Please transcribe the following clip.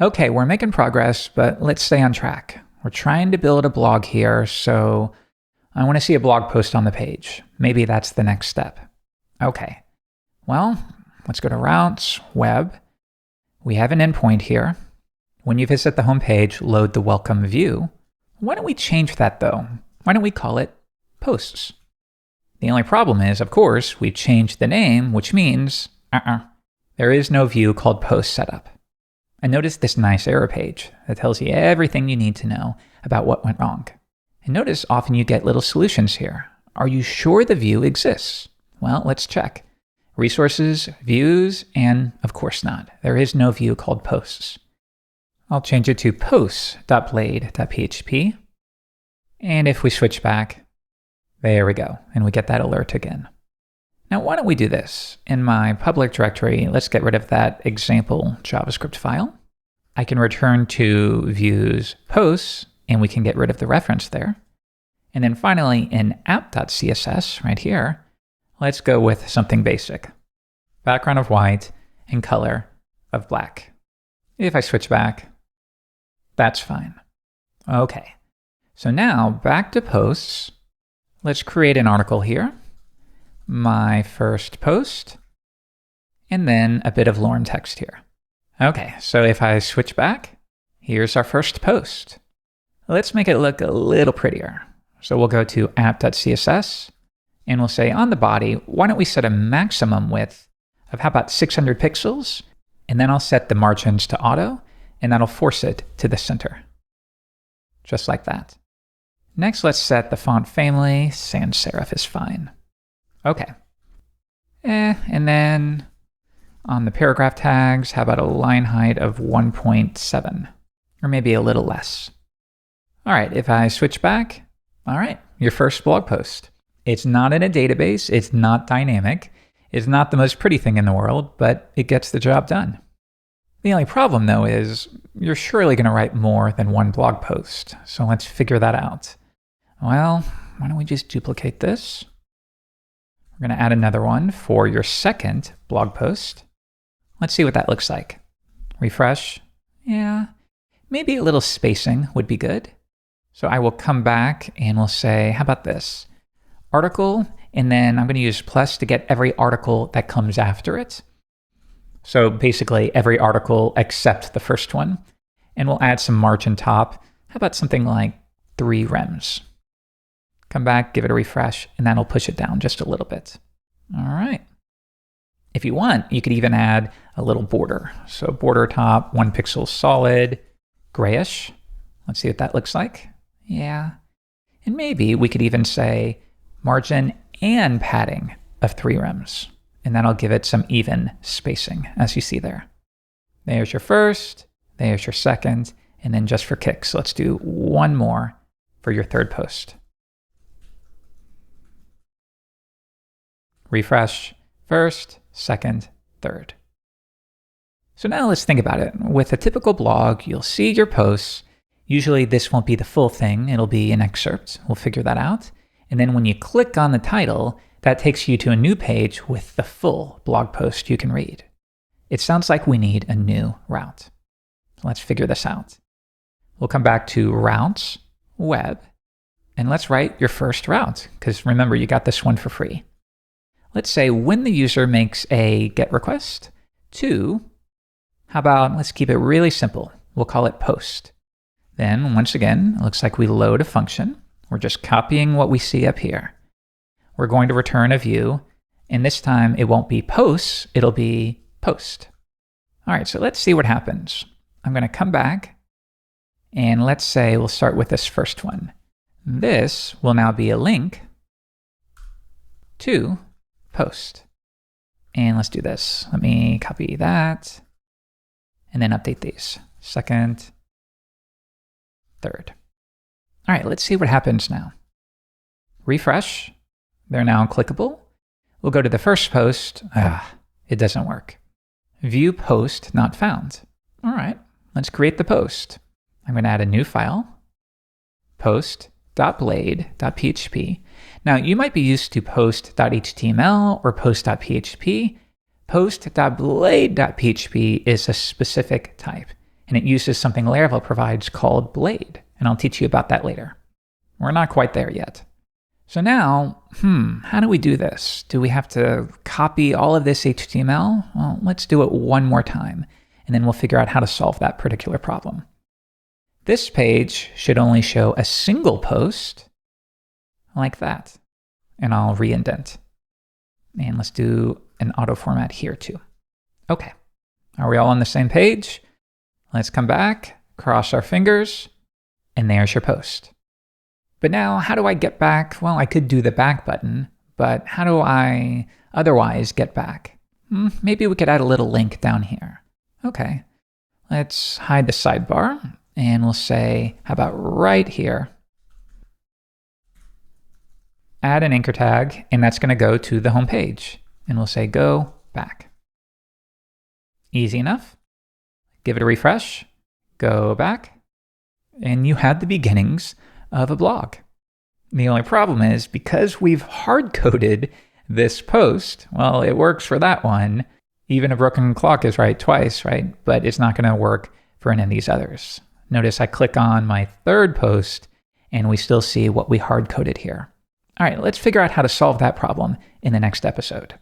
Okay, we're making progress, but let's stay on track. We're trying to build a blog here, so I want to see a blog post on the page. Maybe that's the next step. Okay, well, let's go to Routes, Web. We have an endpoint here. When you visit the home page, load the welcome view. Why don't we change that though? Why don't we call it Posts? The only problem is, of course, we've changed the name, which means there is no view called Post setup. And notice this nice error page that tells you everything you need to know about what went wrong. And notice often you get little solutions here. Are you sure the view exists? Well, let's check. Resources, views, and of course not. There is no view called posts. I'll change it to posts.blade.php. And if we switch back, there we go. And we get that alert again. Now, why don't we do this? In my public directory, let's get rid of that example JavaScript file. I can return to views posts, and we can get rid of the reference there. And then finally, in app.css right here, let's go with something basic. Background of white and color of black. If I switch back, that's fine. Okay, so now back to posts. Let's create an article here. My first post, and then a bit of lorem text here. Okay, so if I switch back, here's our first post. Let's make it look a little prettier. So we'll go to app.css, and we'll say on the body, why don't we set a maximum width of how about 600 pixels? And then I'll set the margins to auto, and that'll force it to the center. Just like that. Next, let's set the font family. Sans serif is fine. Okay. And then on the paragraph tags, how about a line height of 1.7? Or maybe a little less. All right, if I switch back, all right, your first blog post. It's not in a database, it's not dynamic, it's not the most pretty thing in the world, but it gets the job done. The only problem though is you're surely going to write more than one blog post. So let's figure that out. Well, why don't we just duplicate this? We're going to add another one for your second blog post. Let's see what that looks like. Refresh. Yeah, maybe a little spacing would be good. So I will come back and we'll say, how about this? Article, and then I'm going to use plus to get every article that comes after it. So basically every article except the first one. And we'll add some margin top. How about something like 3 rems? Come back, give it a refresh, and that'll push it down just a little bit. All right. If you want, you could even add a little border. So border top, 1 pixel solid, grayish. Let's see what that looks like. Yeah. And maybe we could even say margin and padding of 3 rems. And that'll give it some even spacing, as you see there. There's your first, there's your second, and then just for kicks, let's do one more for your third post. Refresh, first, second, third. So now let's think about it. With a typical blog, you'll see your posts. Usually this won't be the full thing, it'll be an excerpt. We'll figure that out. And then when you click on the title, that takes you to a new page with the full blog post you can read. It sounds like we need a new route. Let's figure this out. We'll come back to Routes, Web, and let's write your first route, because remember, you got this one for free. Let's say when the user makes a GET request to, how about, let's keep it really simple. We'll call it post. Then once again, it looks like we load a function. We're just copying what we see up here. We're going to return a view, and this time it won't be posts, it'll be post. All right, so let's see what happens. I'm going to come back, and let's say we'll start with this first one. This will now be a link to post. And let's do this. Let me copy that and then update these. Second, third. All right, let's see what happens now. Refresh. They're now clickable. We'll go to the first post. It doesn't work. View post not found. All right, let's create the post. I'm going to add a new file, post.blade.php. Now, you might be used to post.html or post.php. Post.blade.php is a specific type, and it uses something Laravel provides called Blade, and I'll teach you about that later. We're not quite there yet. So now, how do we do this? Do we have to copy all of this HTML? Well, let's do it one more time, and then we'll figure out how to solve that particular problem. This page should only show a single post like that, and I'll re-indent. And let's do an auto format here too. Okay, are we all on the same page? Let's come back, cross our fingers, and there's your post. But now, how do I get back? Well, I could do the back button, but how do I otherwise get back? Maybe we could add a little link down here. Okay, let's hide the sidebar, and we'll say, how about right here? Add an anchor tag, and that's going to go to the home page. And we'll say, go back. Easy enough. Give it a refresh, go back, and you had the beginnings of a blog. The only problem is because we've hard-coded this post, well, it works for that one. Even a broken clock is right twice, right? But it's not going to work for any of these others. Notice I click on my third post and we still see what we hard-coded here. All right, let's figure out how to solve that problem in the next episode.